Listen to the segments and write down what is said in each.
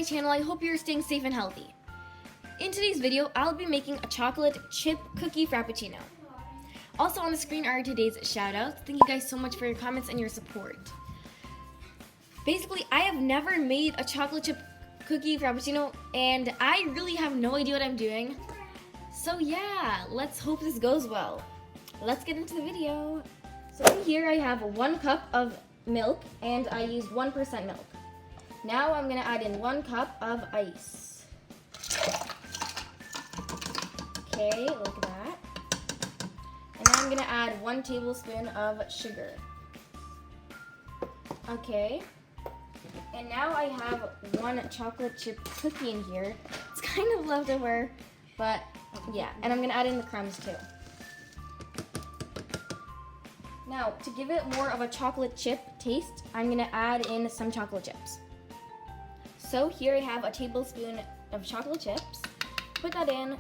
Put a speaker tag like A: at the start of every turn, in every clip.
A: channel. I hope you're staying safe and healthy. In today's video, I'll be making a chocolate chip cookie frappuccino. Also on the screen are today's shoutouts. Thank you guys so much for your comments and your support. Basically, I have never made a chocolate chip cookie frappuccino, and I really have no idea what I'm doing. So yeah, let's hope this goes well. Let's get into the video. So here I have 1 cup of milk, and I used 1% milk. Now I'm gonna add in 1 cup of ice. Okay, look at that. And now I'm gonna add 1 tablespoon of sugar. Okay. And now I have 1 chocolate chip cookie in here. It's kind of leftover, but yeah. And I'm gonna add in the crumbs too. Now, to give it more of a chocolate chip taste, I'm gonna add in some chocolate chips. So here I have a tablespoon of chocolate chips. Put that in,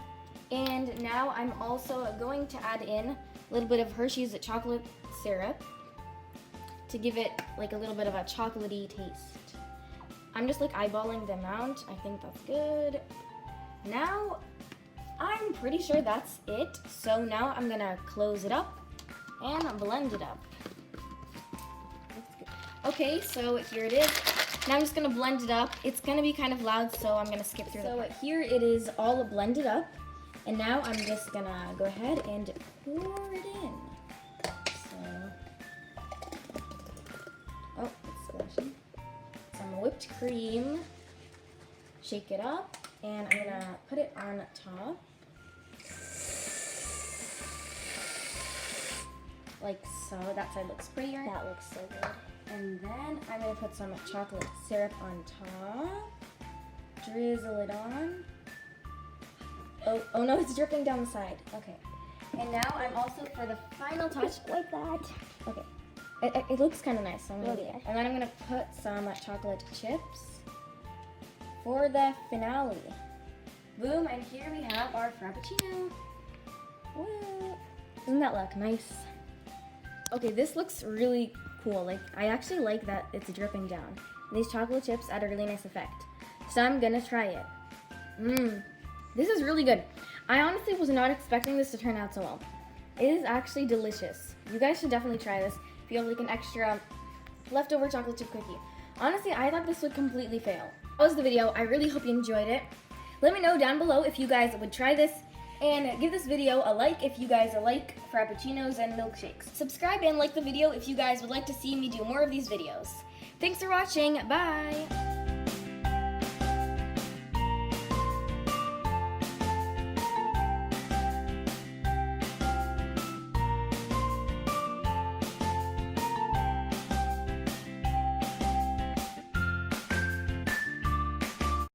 A: and now I'm also going to add in a little bit of Hershey's chocolate syrup to give it like a little bit of a chocolatey taste. I'm just like eyeballing the amount. I think that's good. Now, I'm pretty sure that's it. So now I'm gonna close it up and blend it up. Okay, so here it is. Now I'm just gonna blend it up. It's gonna be kind of loud, so I'm gonna skip through So here it is all blended up. And now I'm just gonna go ahead and pour it in. Oh, it's splashing. Some whipped cream. Shake it up, and I'm gonna put it on top. Like so. That side looks prettier.
B: That looks so good.
A: And then I'm gonna put some chocolate syrup on top. Drizzle it on. Oh no, it's dripping down the side. Okay. And now I'm also, for the final touch,
B: Like that.
A: okay. It looks kind of nice. So I'm gonna,
B: yeah.
A: And then I'm gonna put some chocolate chips for the finale. Boom! And here we have our frappuccino. Woo! Doesn't that look nice? Okay, this looks really cool. Like, I actually like that it's dripping down. These chocolate chips add a really nice effect. So I'm gonna try it. This is really good. I honestly was not expecting this to turn out so well. It is actually delicious. You guys should definitely try this if you have like an extra leftover chocolate chip cookie. Honestly, I thought this would completely fail. That was the video. I really hope you enjoyed it. Let me know down below if you guys would try this, and give this video a like if you guys like frappuccinos and milkshakes. Subscribe and like the video if you guys would like to see me do more of these videos. Thanks for watching. Bye!